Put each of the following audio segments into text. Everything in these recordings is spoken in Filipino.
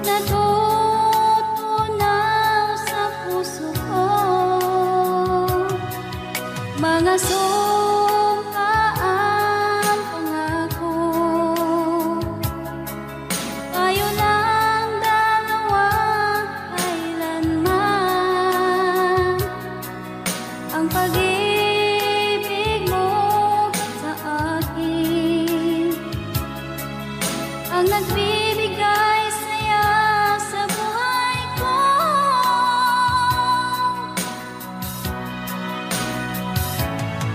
natutunaw sa puso ko. Mga sumkaang pangako, tayo lang dalawa kailanman. Ang pag-ibig mo sa akin ang nagbibigay saya sa buhay ko.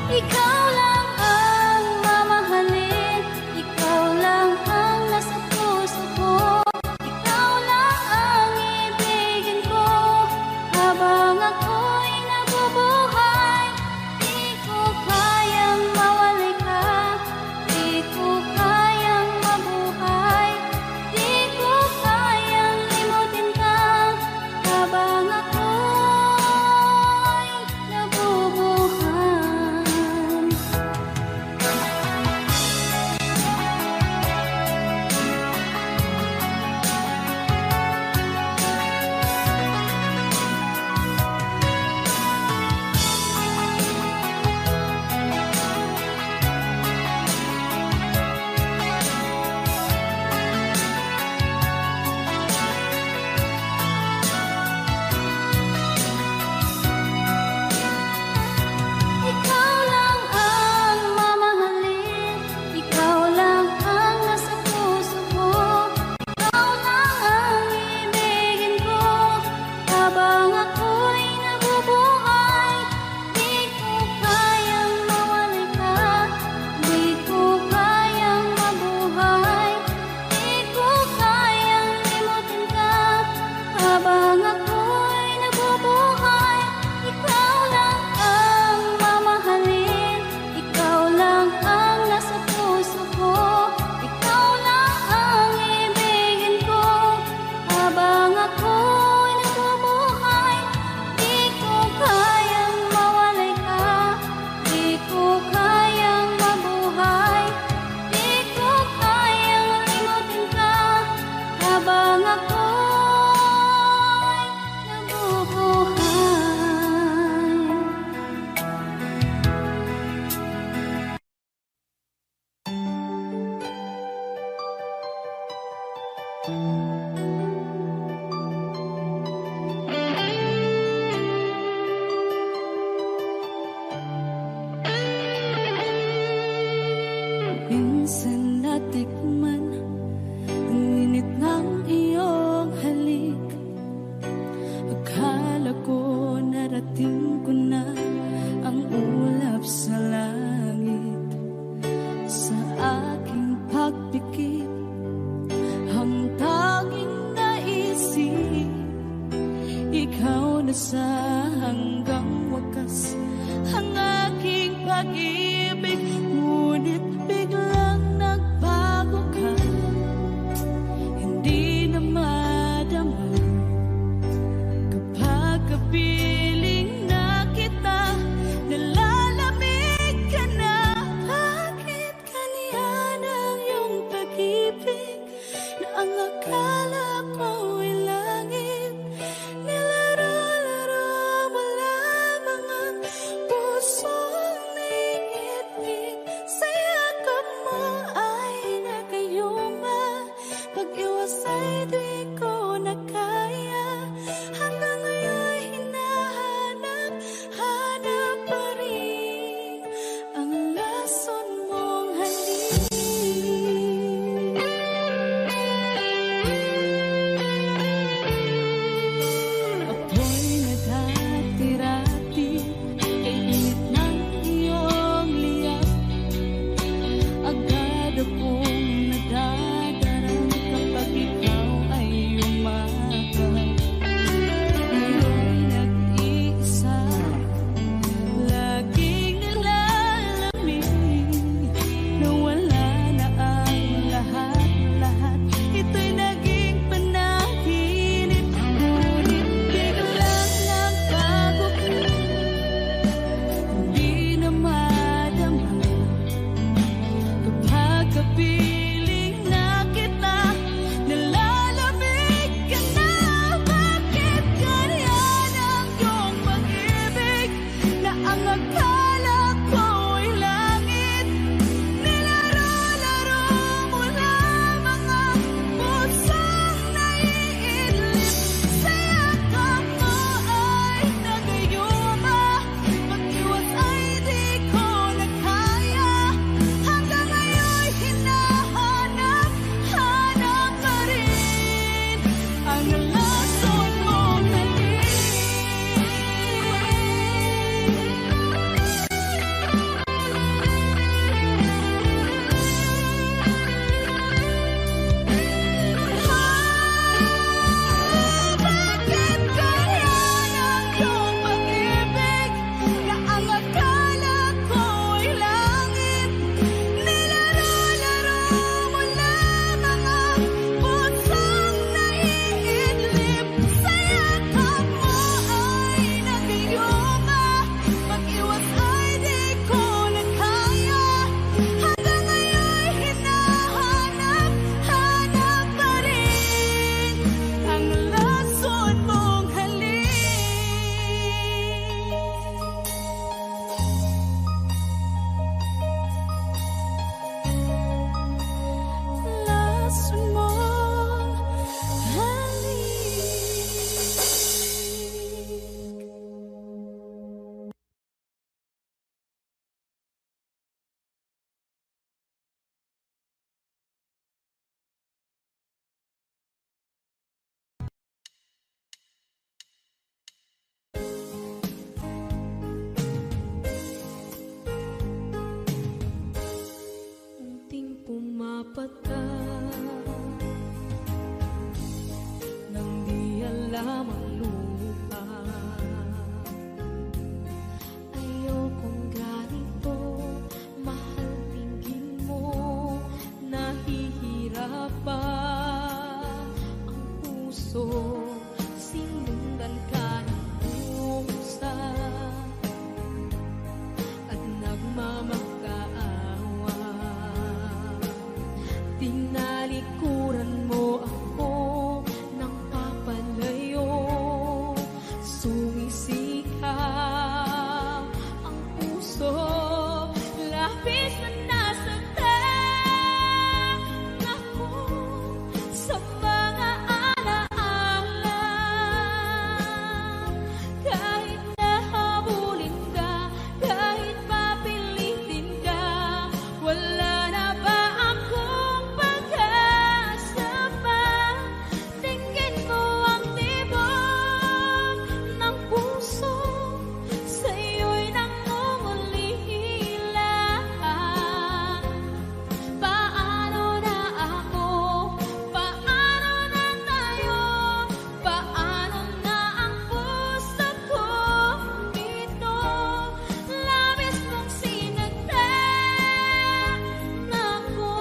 Ikaw lang ang mamahalin, ikaw lang ang nasa puso ko. Ikaw lang ang ibigin ko habang ako'y nabubuhay. Di ko kayang mawalay ka, di ko kayang mabuhay, di ko kayang limutin ka habang ako'y nabubuhay. Ikaw lang ang mamahalin, ikaw lang ang nasa puso ko. Ikaw lang ang ibigin ko habang ako'y nabubuhay. Di ko kayang mawalay ka, di ko kayang mabuhay, di ko kayang limutin ka habang ako'y nabubuhay. Ikaw lang ang mamahalin, ikaw lang ang nasa puso ko. Ikaw lang ang ibigin ko habang ako'y nabubuhay. Di ko kayang mawalay ka, di ko kayang mabuhay, di ko kayang limutin ka habang ako'y nabubuhay. Minsan natikman ang init ng iyong halik. Akala ko narating ko na ang ulap sa langit. Sa aking pagpikit, ang tanging naisip, ikaw na sa hanggang wakas ang aking pag-ibig. Ngunit biglang nagbago ka, hindi na madama kapag kapiling na kita. Nalalamig ka na, bakit ganyan ang iyong pag-ibig na ang akala ko'y langit? Nilaro-laro mo lamang ang pusong naiibig. Sa yakap mo ay nagayuma, pag-iwas ay di ko na kaya. Hanggang ngayon hinahanap, hanap pa rin ang lason mong halik. Ako'y naghatirati kay init ng iyong liyab. Agad akong nadadarang kapag ikaw ay puso, sinundan ka ng pusa at nagmamakaawa. Tinalikuran mo ako ng papalayo, sumisikap ang puso, labis na nasaktan ako sa mga alaala. Kahit nahabulin ka, kahit papilitin ka, wala na ba akong pag-asa pa? Tingin mo ang tibok ng puso, sa'yo'y nangungulila. Paano na ako? Paano na tayo? Paano na ang puso ko ito? Labis mong sinagtan ako.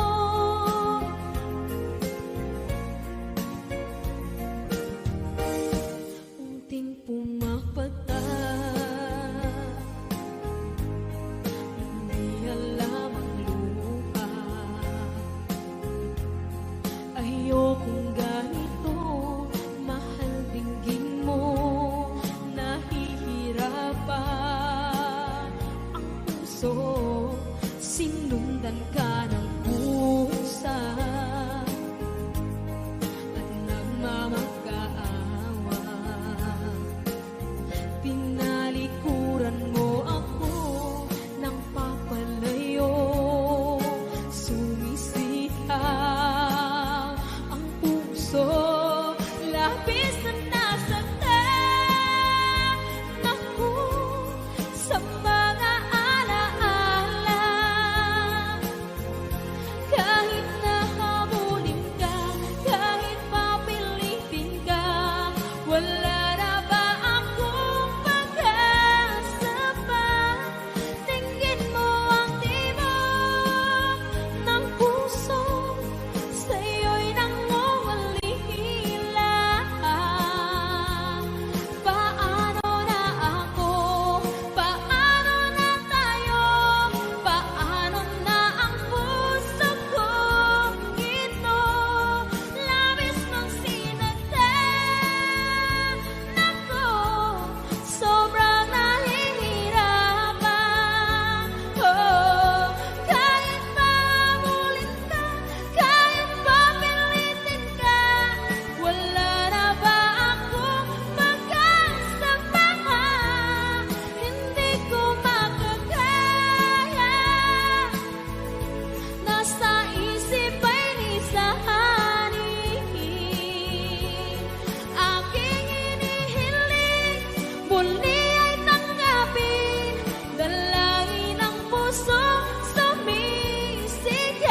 Unting pumapata, hindi alam ang luha. Ayokong ganito, mahal, dinggin mo, nahihirapan ang puso, sinundan ka ng pusa at nagmamakaawa. Tinalikuran mo ako ng papalayo, sumisikap ang puso, labis na nasaktan ako sa mga alaala. Kahit nahabulin ka, kahit papilitin ka, wala na ba akong pag-asa pa? Tingin mo ang tibok ng puso, sa'yo'y nangungulila. Paano na ako? Paano na tayo? Paano na ang puso ko ito? Labis mong sinagtan ako, sobrang nahihirapan. Oh, kahit mahabulin ka, kahit papilitin ka, wala na ba akong pag-asa pa? Hindi ko makakaya, nasa isip ay lisanin. Aking inihiling, muli ay tanggapin, dalangin ang puso, sumisigaw.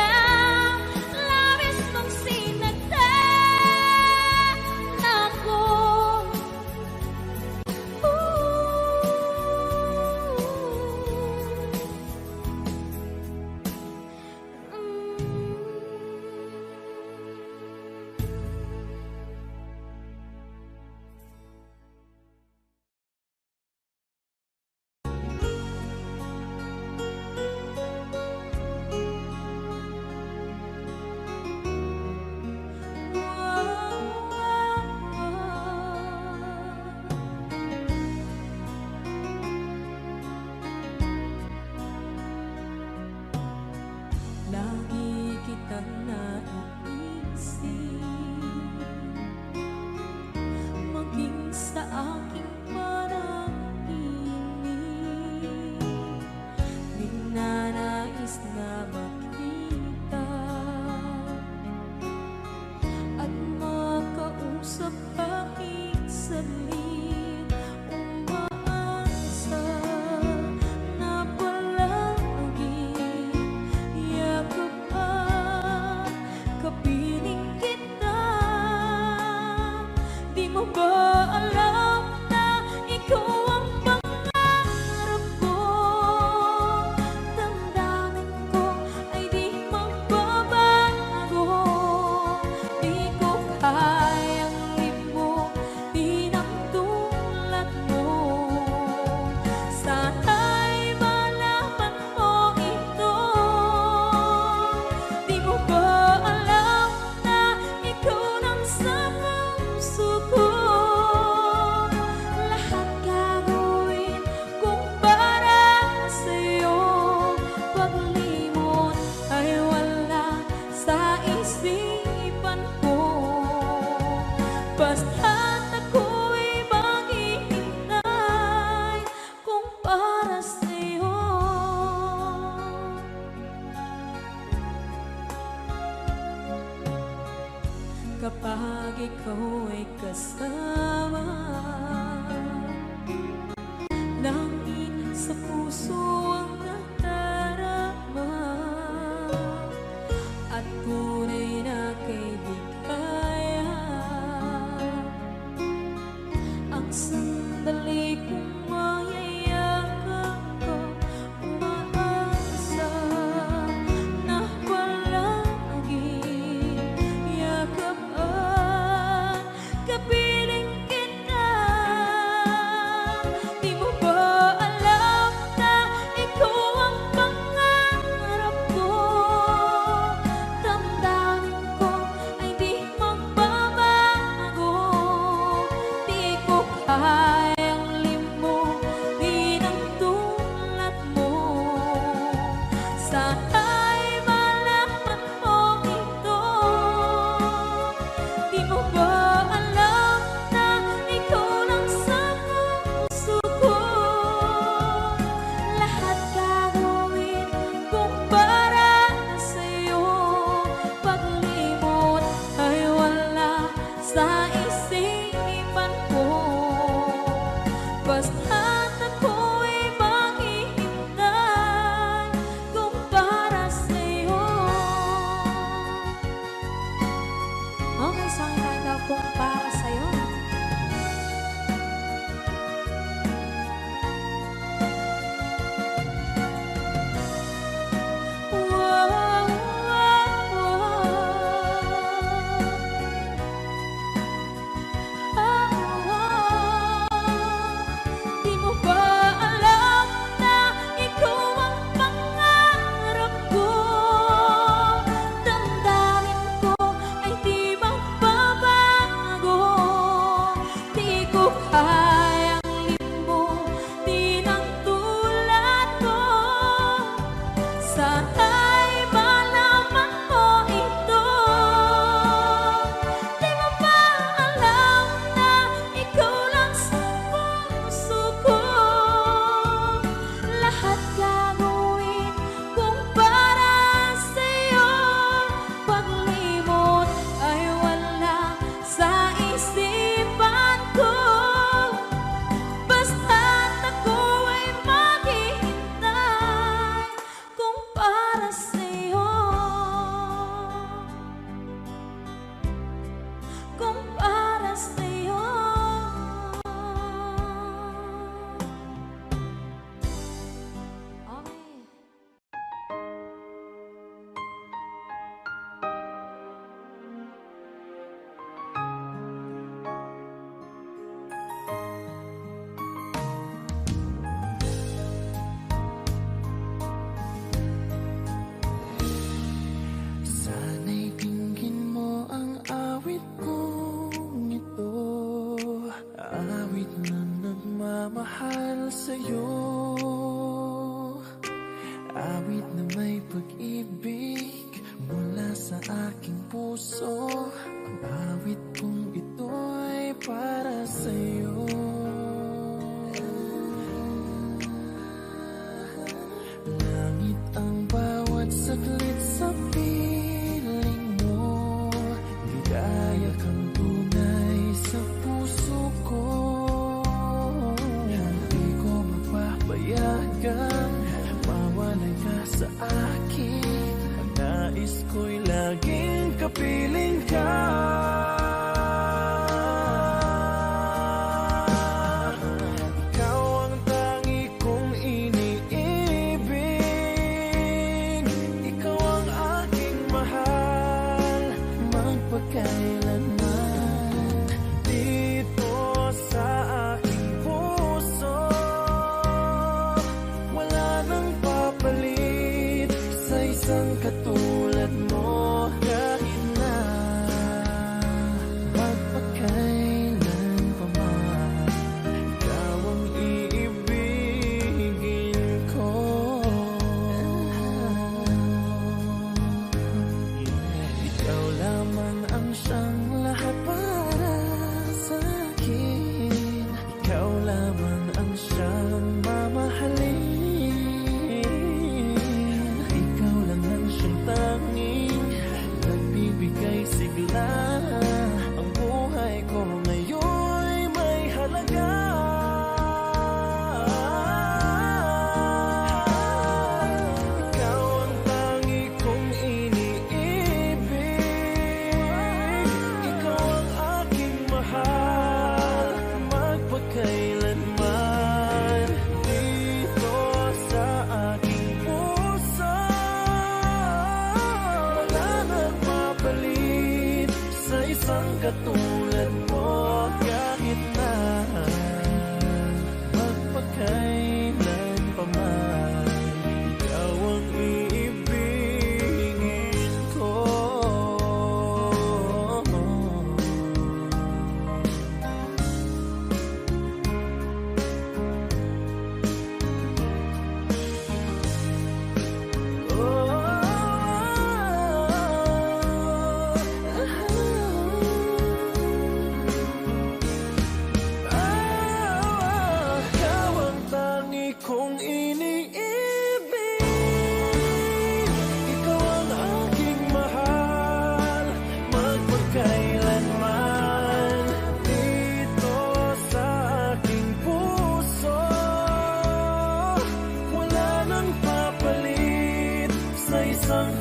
Labis mong sinagtan ako. Lagi kitang naiisip, maging sa aking panaginip. Ninanais na makita at makausap aking salit. Umaasa na palagi yakap at kapiling kita. Di mo ba alam na ikaw ang pangarap ko? Damdamin ko ay di magbabago. Di ko kayang ikaw ay kasama. Langit sa puso ang nadarama, at tunay na kaibigan. Ang sandali kong mayayakap ko, umaasa na palaging yakap at kapiling kita. Di mo ba alam na ikaw ang pangarap ko? Damdamin ko ay di magbabago. Di ko kayang limutin ang tulad mo. Sana'y malaman mo ito. Di mo ba alam na ikaw lang sa puso ko? Lahat gagawin kung para sa'yo. Paglimot ay wala sa isipan ko. Basta't ako'y maghihintay kung para sa'yo. Okay, so ang kanta kung para sa'yo. Wow, wow, wow. Di mo ba alam na ikaw ang pangarap ko? Damdamin ko ay di magbabago. Di ko kayang limutin ang tulad mo. Sana'y malaman mo ito. Di mo ba alam na ikaw lang sa puso ko? Lahat gagawin kung para sa'yo. Paglimot ay wala sa isipan ko. Basta't ako ay maghihintay kung para sa'yo. Kung para sa'yo. Okay. Sana'y dinggin mo ang awit kong ito, awit na nagmamahal sa'yo, awit na may pag-ibig mula sa aking puso. Ang awit kong ito'y para sa'yo. Langit ang bawat saglit sa piling mo, ligaya kang tunay sa puso ko. Hindi ko mapapayagan mawalay ka sa akin. Ang nais ko'y laging kapiling ka. Ikaw ang tangi kong iniibig, ikaw ang aking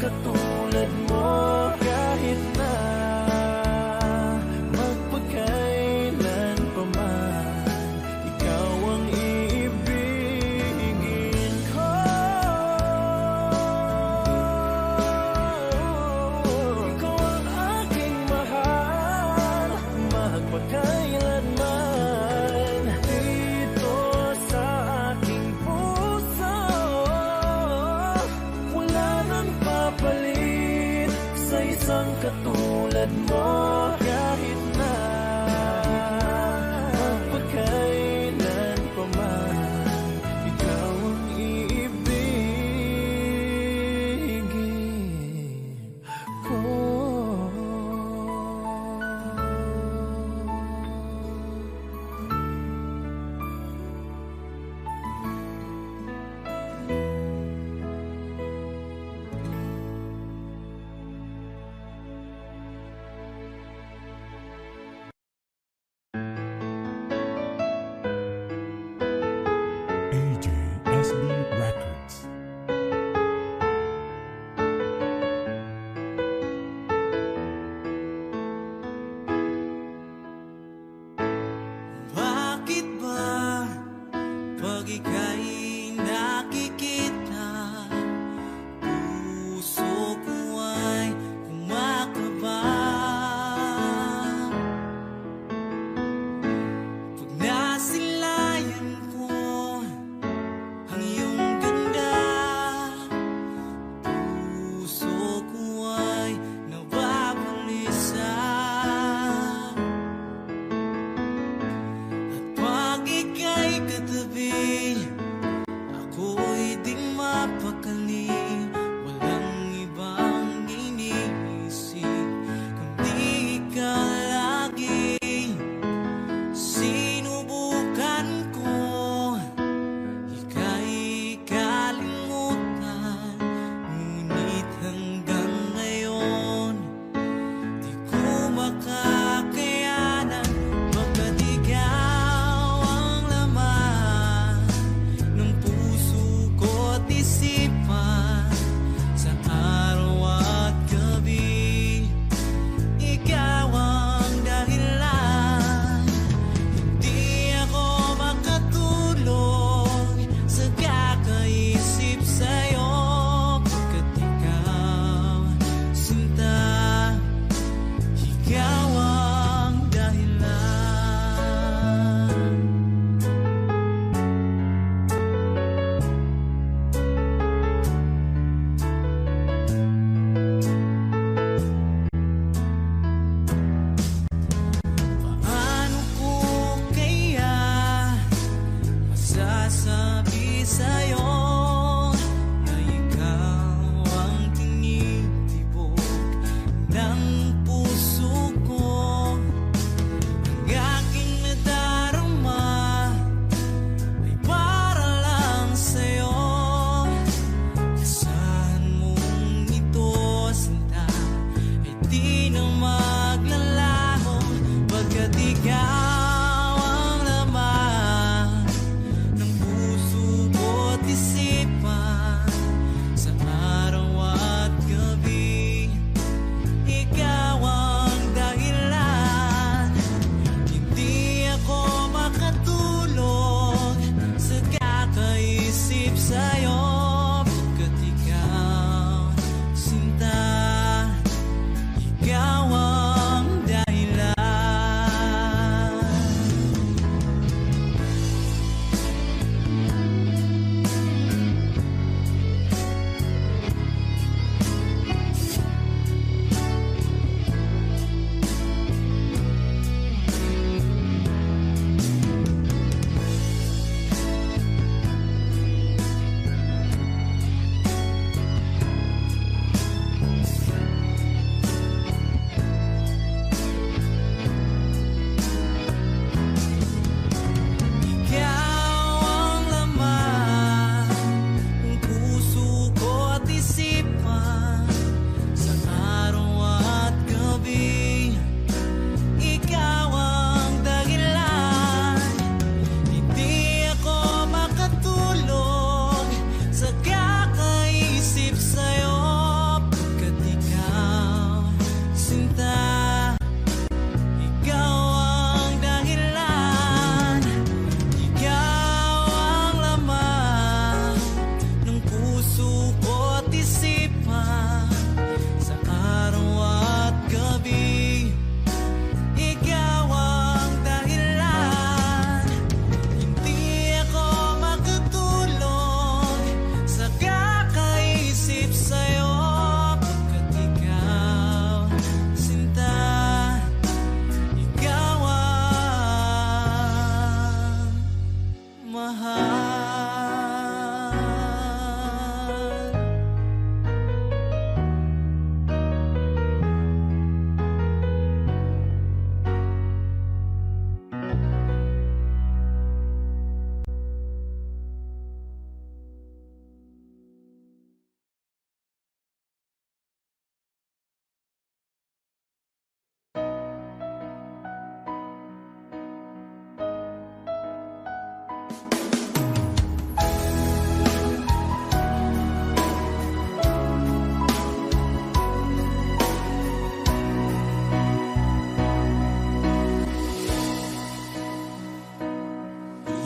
katulad mo kahit na magpagkailan pa man. Ikaw ang iibigin ko. Ikaw ang aking mahal, magpagkailanman. Dito sa aking puso, wala nang papalit sa isang katulad mo kahit na magpagkailan pa man. Ikaw ang iibigin ko. AJSB Records. Bakit ba pag ika'y nakikita, puso ko ay kumakaba? Pag nasilayan ko ang iyong ganda, puso ko ay nababalisa. At pag ika'y katabi, ako'y di mapakali. Walang ibang iniisip kundi ikaw lagi. Sinubukan ko ika'y kalimutan, ngunit hanggang ngayon di ko makakayanan. Pagkat ikaw ang laman ng puso ko't isipan, sa araw at gabi ikaw ang dahilan. Di ako makatulog sa kakaisip sa'yo, pagkat ikaw, sinta, ikaw ang dahilan. Paano ko kaya masasabi sa'yo na ikaw ang tinitibok ng puso ko? Ang aking nadarama ay para lang sa'yo. Asahan mong ito, sinta, ay di na maglalaho, pagkat ikaw ang laman ng puso ko't isipan, sa araw at gabi ikaw ang dahilan. Hindi ako makatulog sa kakaisip sa'yo, pagkat ikaw, sinta, ikaw ang dahilan.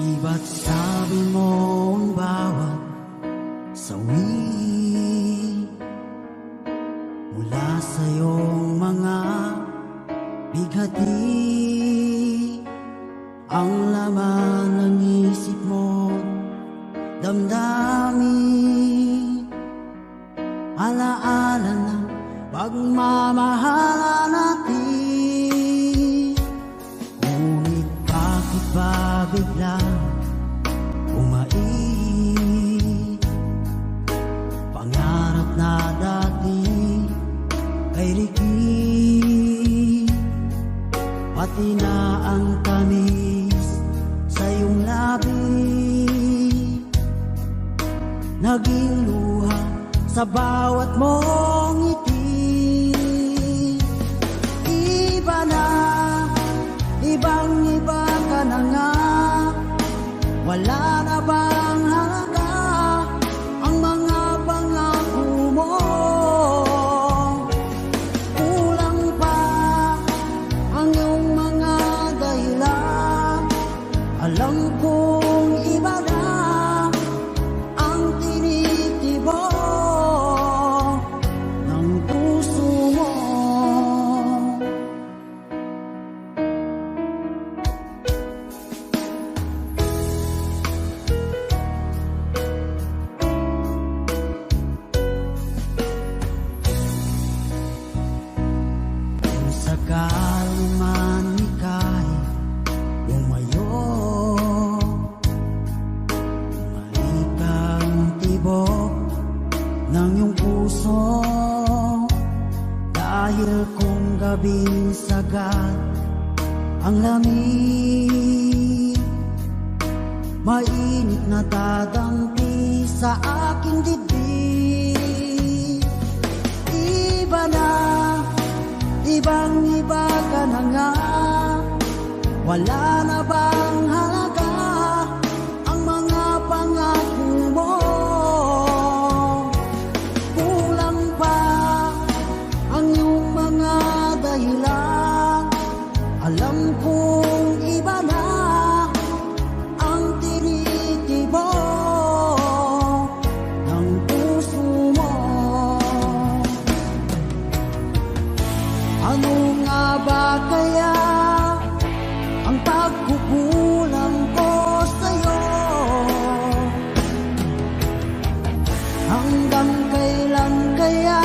Iba't sabi mo ang bawat sawi mula sa iyong mga bighati. Ang laman ng isip mo, damdamin, alaala ng pagmamahala natin. Ngunit bakit ba biglang umait? Pangarap na dati ay ligid, pati na ang tamis sa iyong labi, naging luha sa bawat mong ngiti. Iba na, ibang-iba ka na nga, wala na bang halaga ang mga pangako mo? Kulang pa ang iyong mga dahilan, alam kong iba na ang tinitibok ng puso mo. Kung sakali man ika'y lumayo, bumalik ang tibok ng iyong puso. Dahil kung gabing sagad ang lamig, mainit na dadampi sa aking dibdib. Iba na, ibang-iba ka na nga, wala na bang halaga ang mga pangako mo? Kulang pa ang iyong mga dahilan, alam kong iba na ang tinitibok ng puso mo. Ano nga ba kaya ang pagkukulang ko sa'yo? Hanggang kailan kaya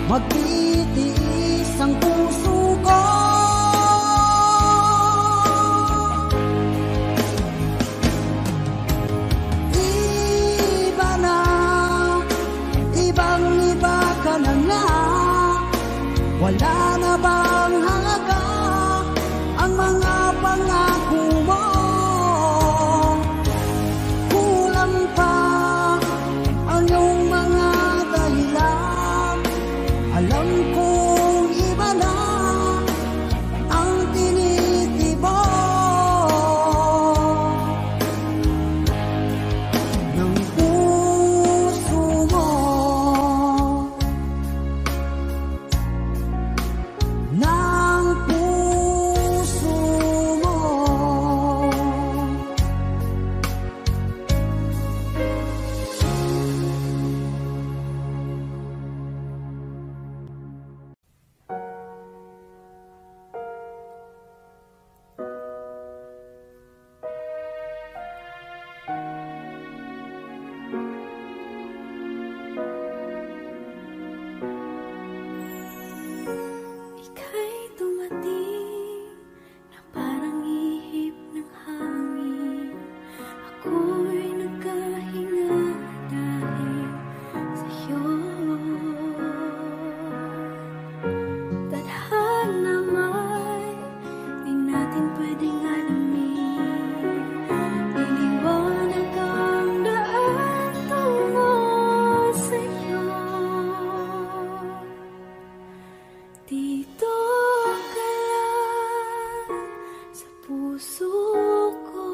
magtitiis ang puso ko? Iba na, ibang-iba ka na nga, wala na bang halaga ang mga pangako mo? Kulang pa ang iyong mga dahilan, alam kong iba na ang tinitibok ng puso mo. Ng puso mo. Ika'y dumating na parang ihip ng hangin. Ako'y nagkahinga dahil sa'yo. Tadhana may di natin pwedeng alamin. Iniwanag ang daan tungo sa'yo. Dito ka lang sa puso ko,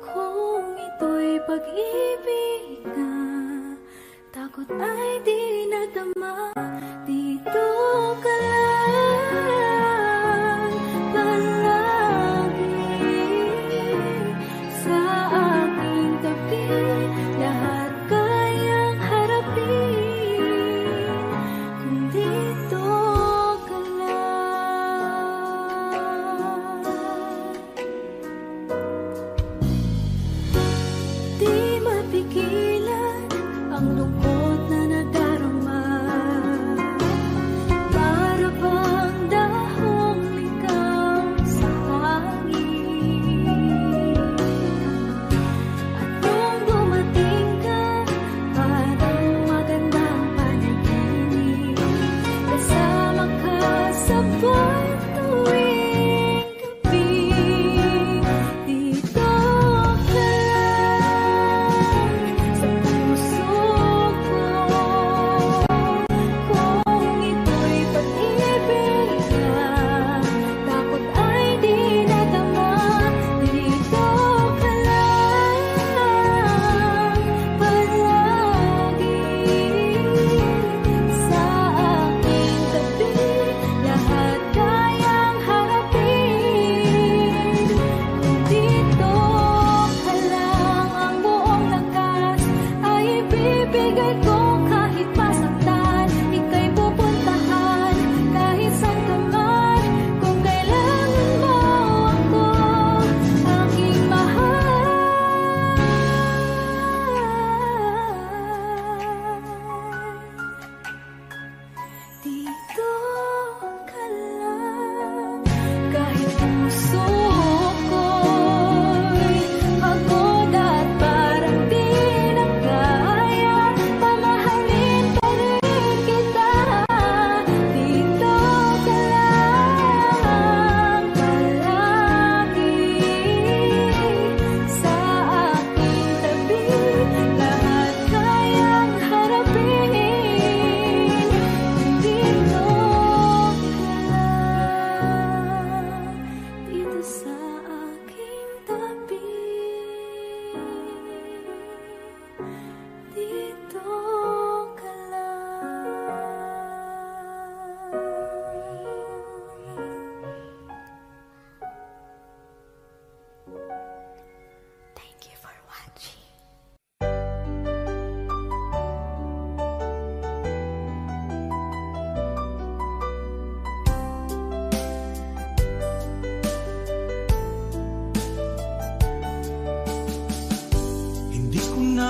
kung ito'y pag-ibig na takot ay di nadama. Dito ka lang palagi.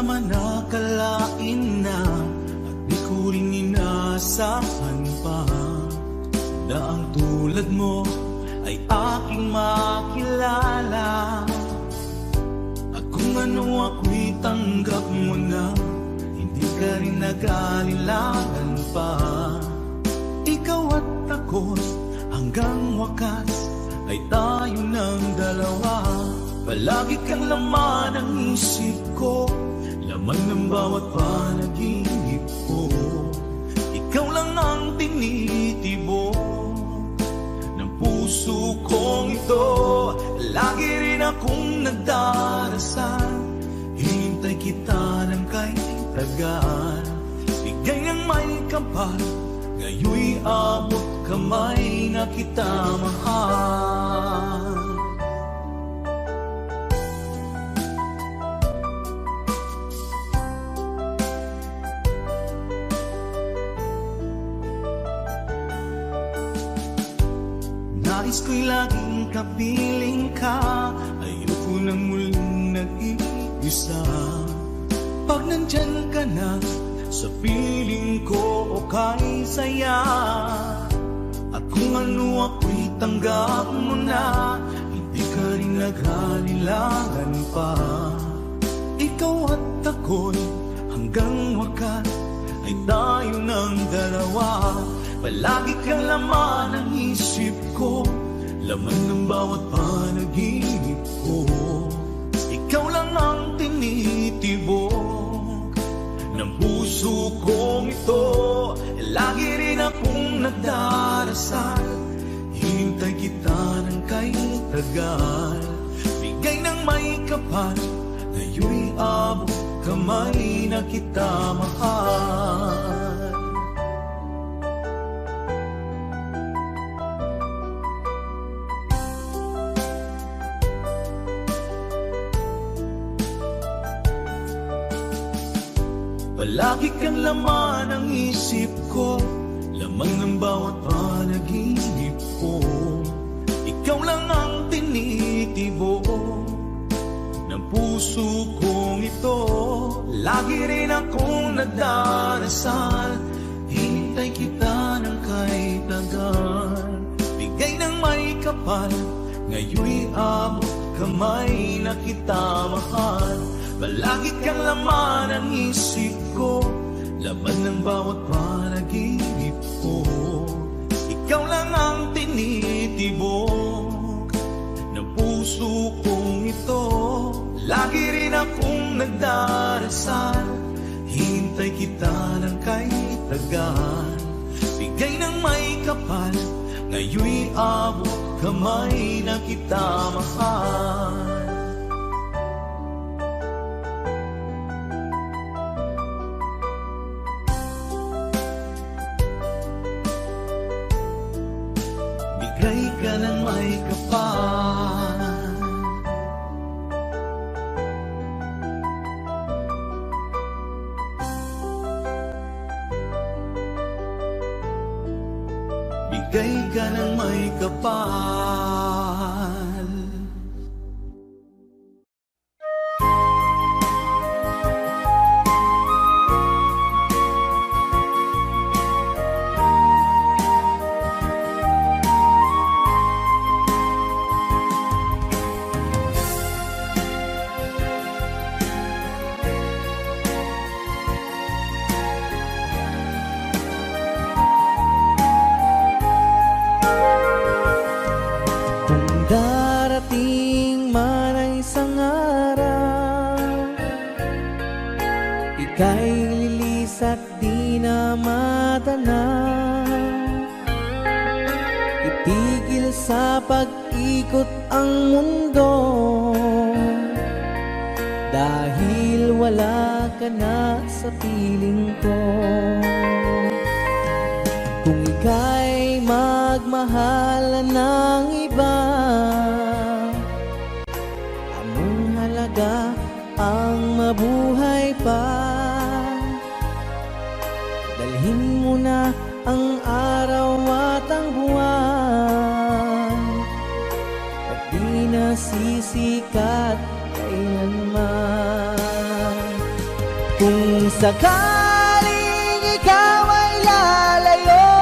naman akalain na at di ko rin inasahan pa na ang tulad mo ay aking makilala. At kung ano ako'y tanggap mo na, hindi ka rin nag-alilangan pa. Ikaw at ako hanggang wakas ay tayo ng dalawa. Palagi kang laman ng isip ko, laman ng bawat panaginip ko. Ikaw lang ang tinitibok ng puso kong ito. Lagi rin akong nagdarasal, hinintay kita ng kahit tagal. Bigay ng may kapal, ngayon'y abot kamay na kita mahal. Nais ko'y laging kapiling ka, ayoko nang muling nag-iisa. Pag nandyan ka na, sa piling ko okay saya. At kung ano ako'y tanggap mo na, hindi ka rin naghalilangan pa. Ikaw at ako'y hanggang wakas ay tayo ng dalawa. Palagi kang laman ng isip ko, laman ng bawat panaginip ko. Ikaw lang ang tinitibok ng puso kong ito. Lagi rin akong nagdarasal, hinintay kita ng kahit tagal. Bigay ng may kapal, ngayon'y abot kamay na kita mahal. Palagi kang laman ng isip ko, lamang ng bawat panaginip ko. Ikaw lang ang tinitibok ng puso kong ito. Lagi rin akong nagdarasal, hinintay kita ng kahit tagal. Bigay ng may kapal, ngayon'y abot kamay na kita mahal. Palagi kang laman ng isip ko, laman ng bawat panaginip ko. Ikaw lang ang tinitibok ng puso kong ito. Lagi rin akong nagdarasal, hintay kita ng kahit tagal. Bigay ng may kapal, ngayon'y abot kamay na kita mahal. Bigay ka ng may kapal, bigay ka ng may kapal. Darating man ang isang araw, ika'y lilis at di na matanaw. Itigil sa pag-ikot ang mundo, dahil wala ka na sa piling ko. Kung ika'y magmahal ng iba, anong halaga ang mabuhay pa? Dalhin mo na ang araw at ang buwan, at di na sisikat kailanman. Kung sakaling ikaw ay lalayo,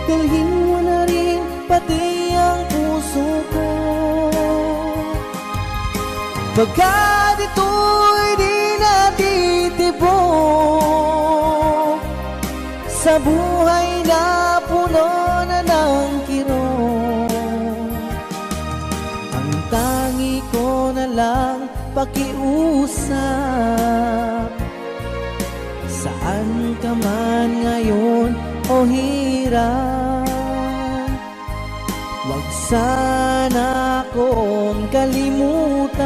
dalhin mo na rin pati ang puso ko. Pagkat ito'y di natitibok sa buhay na puno na ng kirot, ang tangi ko na lang pakiusap. Saan ka man ngayon o hirap, huwag sana akong kalimutan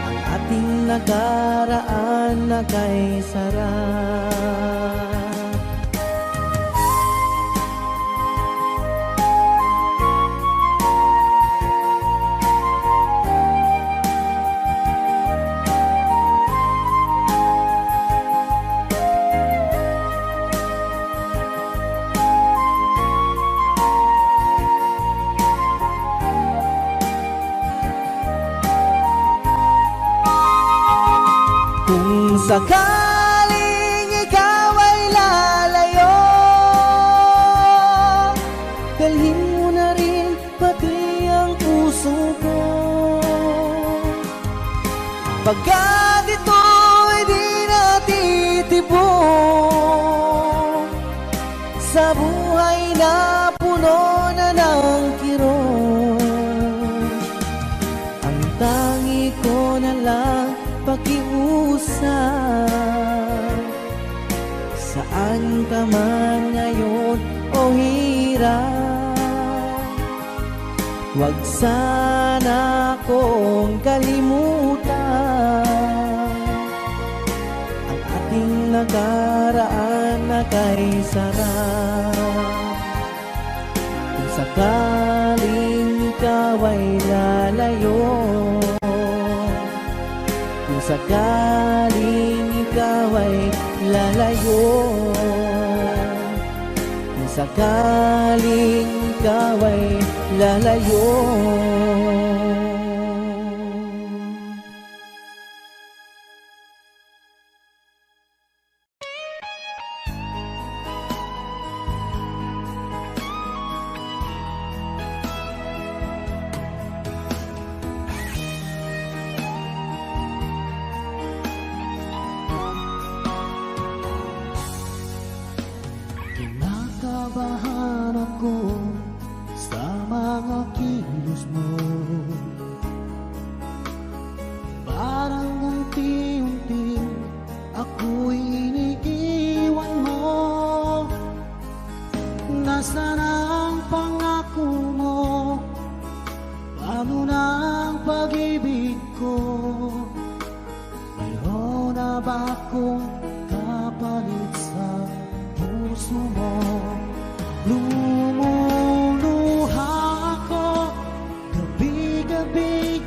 ang ating nakaraan na kay sarap. Kung sakaling ikaw ay lalayo, dalhin mo na rin pati ang puso ko. Pagkat ito'y di natitibok sa buhay na puno na ng kirot, ang tangi ko na lang pakiusap. Saan ka man ngayon o hirap, huwag sana akong kalimutan ang ating nakaraan na kay sarap. Kung sakaling ikaw ay lalayo, kung sakaling ikaw ay lalayo, kung sakaling ikaw ay lalayo. Kinakabahan ako sa mga kilos mo, parang unti-unti ako'y iniiwan mo. Nasaan ang pangako mo? Paano na ang pag-ibig ko? Mayroon na ba akong kapalit sa puso mo? Lumuluha ako gabi-gabi,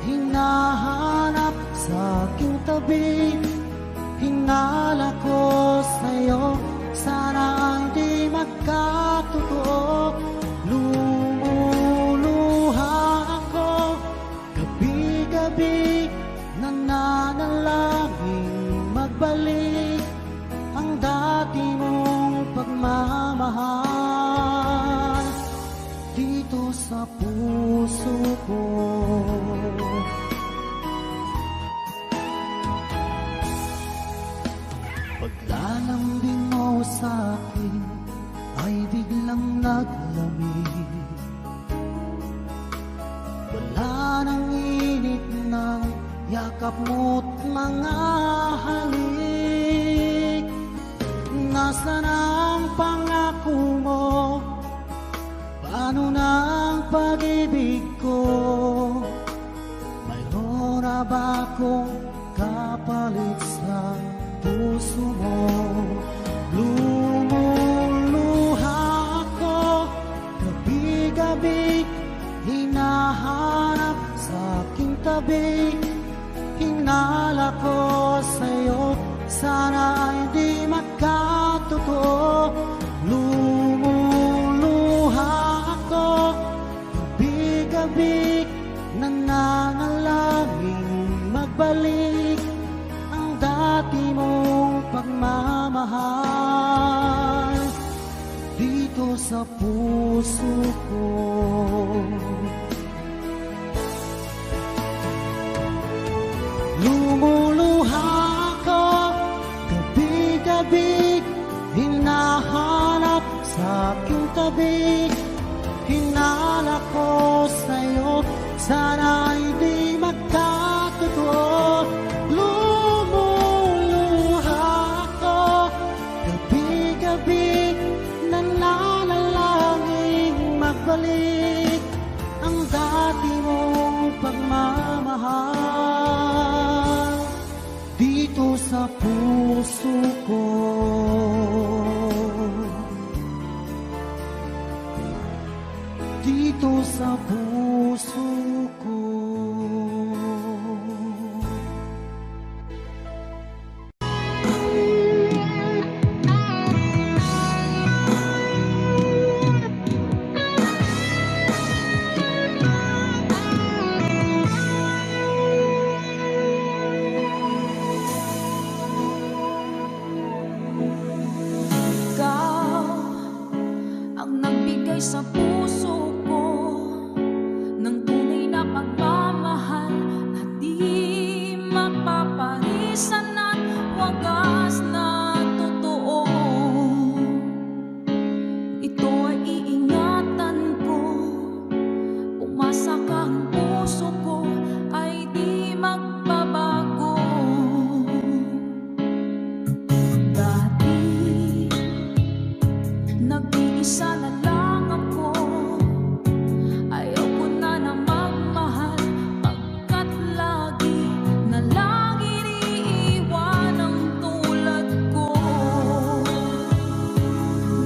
hinahanap sa aking tabi. Hinala ko sa'yo, sana hindi magkatotoo. Lumuluha ako gabi-gabi, nananalangin magbalik ang dati mong pagmamahal dito sa puso ko. Paglalambing mo sa'kin ay biglang naglamig, wala nang init ng yakap mo't mga halik. Nasaan ang pangako mo? Paano na ang pag-ibig ko? Mayroon na ba akong kapalit sa puso mo? Lumuluha ako gabi-gabi, hinahanap sa aking tabi. Hinala ko sa'yo, sana hindi magkatotoo. Lumuluha ako gabi-gabi, nananalangin puso ko. Lumuluha ako gabi-gabi, hinahanap sa aking tabi. Hinala ko sa'yo, sana hindi magkatotoo. Lumuluha ako gabi-gabi, nananalangin magbalik ang dati mong pagmamahal dito sa puso ko. Dito sa puso ko. Ikaw ang nagbigay sa puso ko ng tunay na pagmamahal na di mapaparisan at wagas na totoo. Ito ay iingatan ko, umasa ka ang puso ko ay di magbabago. Dati nag-iisa na lang ako, ayaw ko na na magmahal pagkat lagi na lang iniiwan ang tulad ko.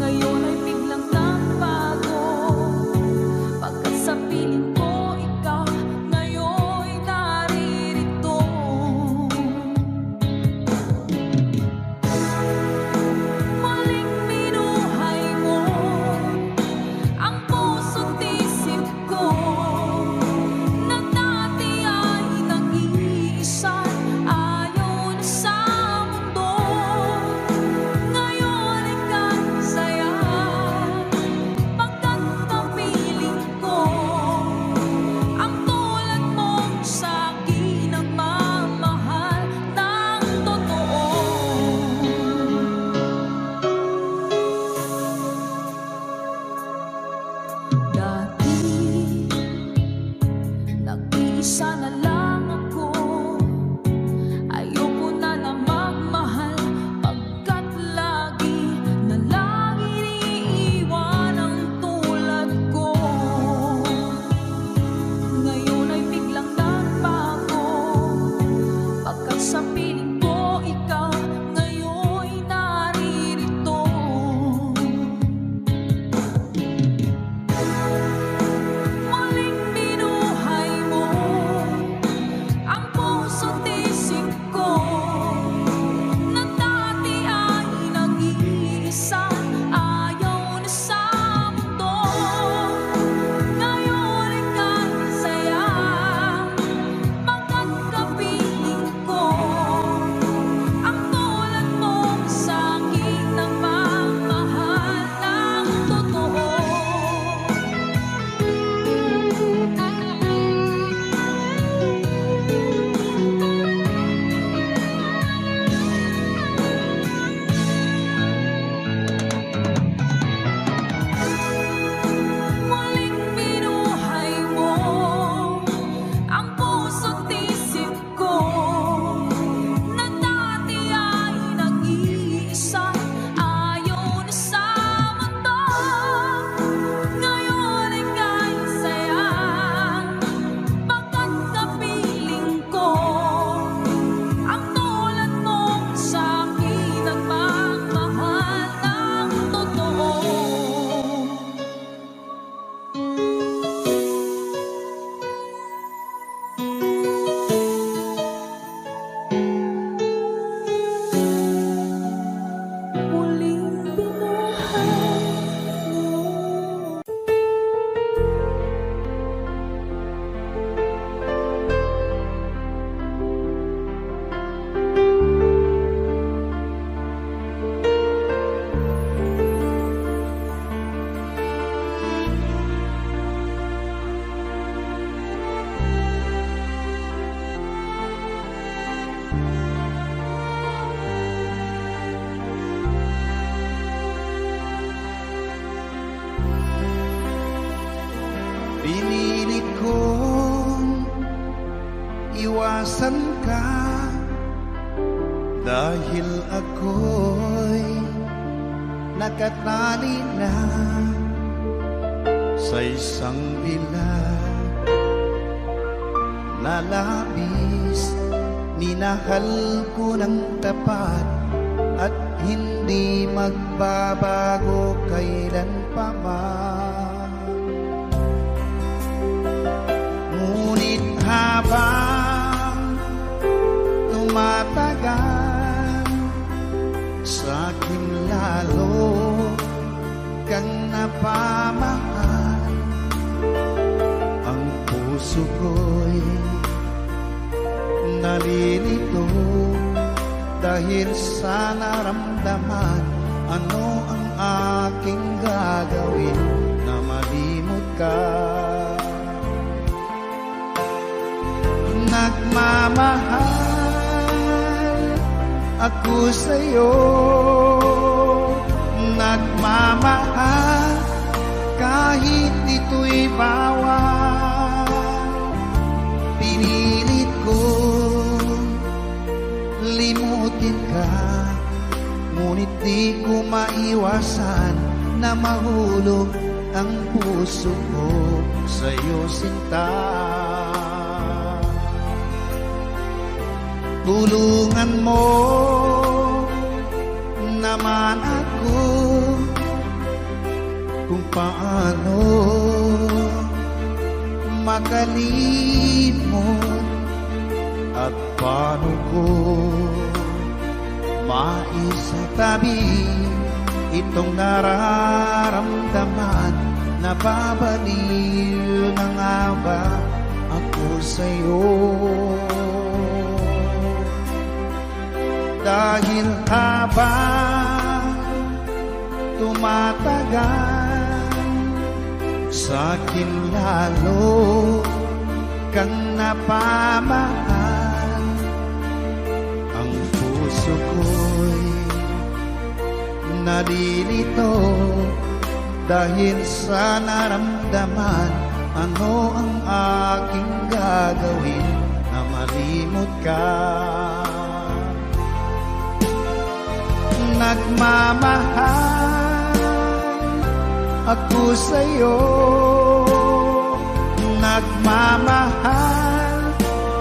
Ngayon ay biglang nagbago, pagkat sa piling ko ikaw ngayon'y naririto. Muling minuhay mo ang puso't isip ko, na dati ay nag-iisa, ayaw na sa mundo. Ngayon ay kasaya, pagkat kapiling ko ang tulad mong sa'kin nagmamahal ng totoo. Dati nag-iisa na lang ako, ayoko na na magmahal pagkat lagi na lang iniiwan ang tulad ko. Ngayon ay biglang nagbago, pagkat sa piling ko ikaw ngayon'y naririto. Muling binuhay mo Pinili kong iwasan ka dahil ako'y nakatali na sa isang dilag na labis. Minahal ko ng tapat at hindi magbabago kailan pa man. Ngunit habang tumatagal, sa'kin lalo kang napamahal. Ang puso ko'y nalilito dahil sa naramdaman. Ano ang aking gagawin na malimot ka? Nagmamahal ako sa'yo, nagmamahal kahit ito'y bawal. Pinilit ko limutin ka, ngunit di ko maiwasan na mahulog ang puso ko sa'yo, sinta. Tulungan mo naman ako kung paano makalimot at paano ko maisatabi itong nararamdaman. Nababaliw na nga ba ako sa'yo? Dahil habang tumatagal, sa'kin lalo kang napamahal. Ang puso ko'y nalilito dahil sa naramdaman. Ano ang aking gagawin na malimot ka? Nagmamahal ako sa'yo, nagmamahal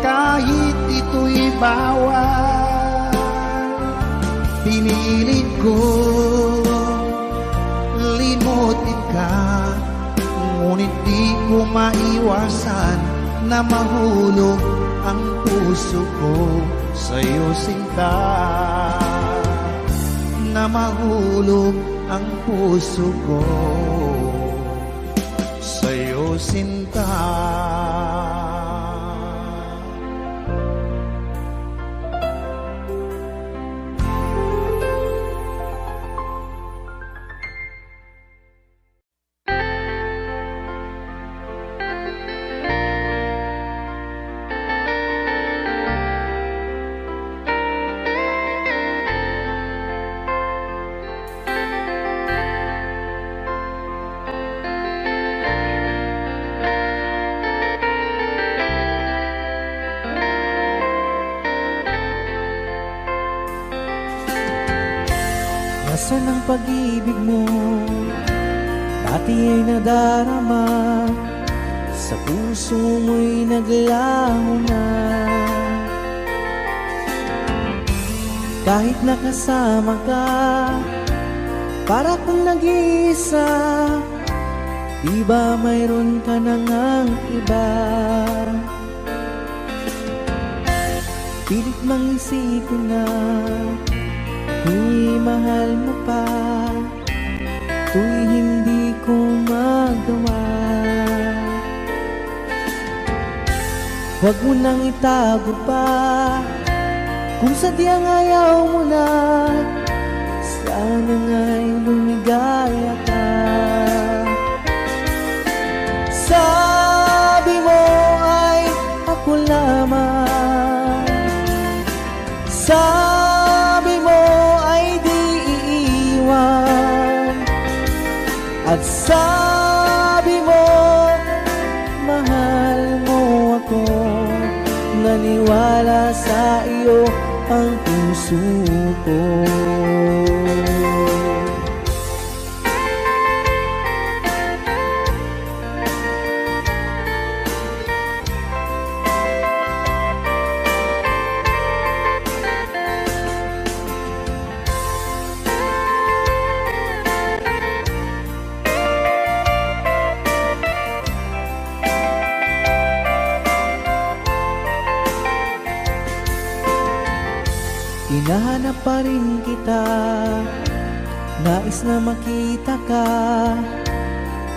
kahit ito'y bawal. Pinilit ko limutin ka, ngunit di ko maiwasan na mahulog ang puso ko sa'yo, sinta. Na mahulog ang puso ko sa'yo, sinta. Nasaan ang pag-ibig mo? Dati ay nadarama, sa puso mo'y naglaho na. Kahit nakasama ka, para kung nag-iisa, di ba mayroon ka na ngang iba? Pilit mang isipin na tuw'y mahal mo pa, tuw'y hindi ko magawa. Huwag mo nang itago pa, kung sadyang ayaw mo na, sana nga'y lumigaya ka. Sabi mo ay ako lamang, sabi mo ay di iiwan, at At sabi mo, mahal mo ako. Naniwala sa iyo ang puso ko. Hinahanap pa rin kita, nais na makita ka,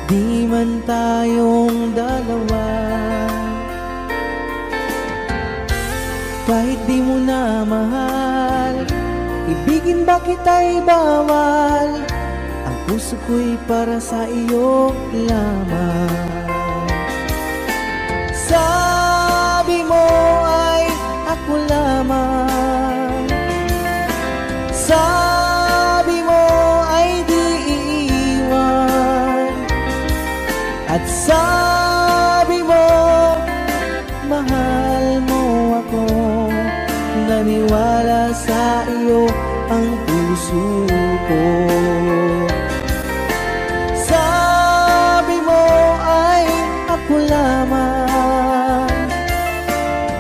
di man tayong dalawa. Kahit di mo na mahal, ibigin ba kita'y bawal? Ang puso ko'y para sa iyo lamang. Sabi mo ay ako lamang, sabi mo ay di iiwan. At sabi mo, mahal mo ako. Naniwala sa iyo ang puso ko. Sabi mo ay ako lamang,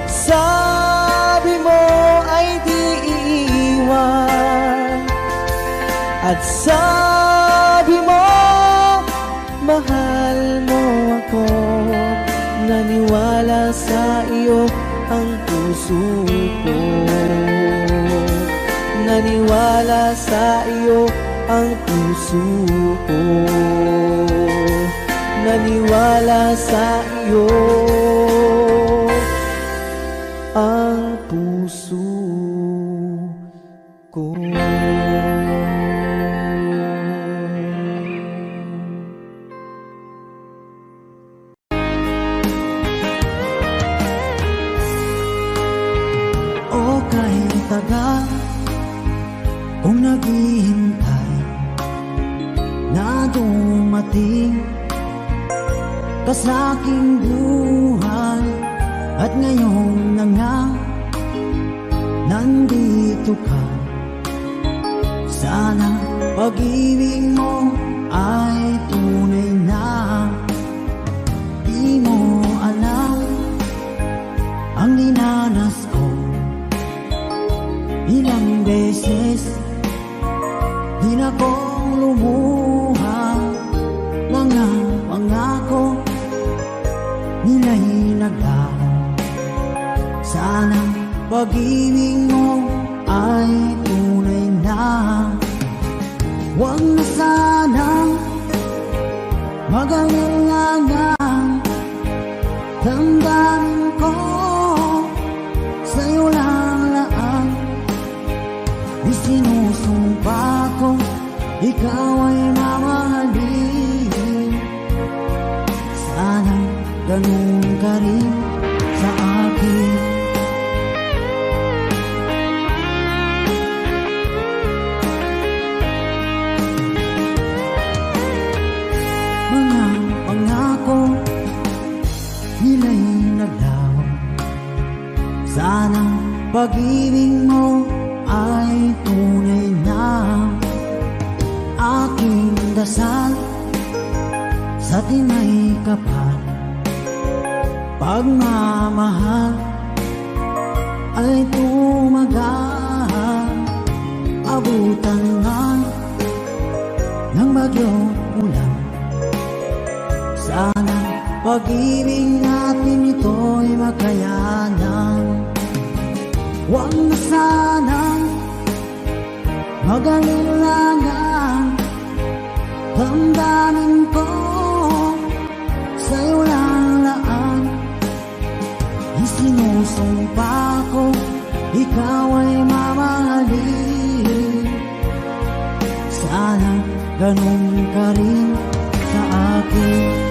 sabi mo ay di iiwan. At sabi mo, mahal mo ako. Naniwala sa iyo ang puso ko. Naniwala sa iyo ang puso ko. Naniwala sa iyo ang puso ko. O kahit tagal kung naghihintay na dumating ka sa aking buhay, at ngayon na nga nandito ka. Sana pag-ibig mo ay tunay na. Di mo alam ang dinanas ko. Ilang beses di na kong lumuha. Mga pangako nila'y naglaho. Sana pag-ibig mo ay tunay na. Huwag na sanang mag-alinlangan. Damdamin ko sa'yo lang laan. Isinusumpa ko ikaw ay mamahalin. Sana ganun ka rin sa akin. Mga pangako nila'y naglaho. Sana pag-ibig mo ay tunay na. Aking dasal sa tinay kapal, pagmamahal ay tumagal. Abutan nga ng bagyong ulan. Sana pag-ibig natin ito'y makayanan. Huwag na sanang mag-alinlangan. Damdamin ko sa'yo lang laan. Isinusumpa ko ikaw ay mamahalin. Sana ganun ka rin sa akin.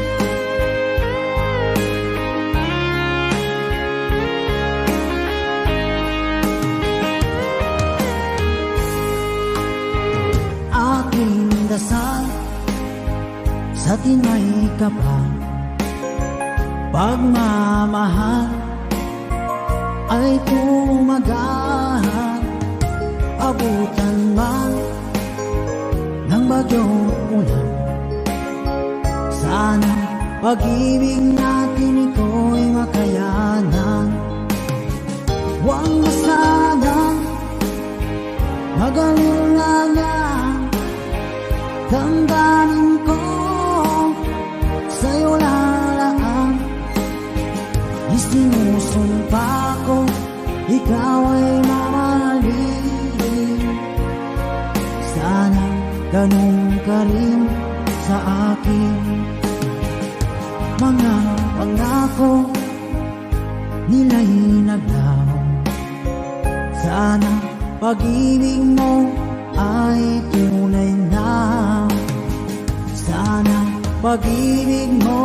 Aking dasal sa tinay ka pa. Pagmamahal ay tumagahan, abutan man ng bagyong ulan. Sana pag-ibig natin ito'y makayanan. Huwag masanang magalinlangan, damdamin ko sa'yo lalaan. Isinusumpa ko, ikaw ay mamahalin. Sana ganun ka rin sa akin. Mga pangako nila'y naglaho. Sana pag-ibig mo ay tunay na. Sana pag-ibig mo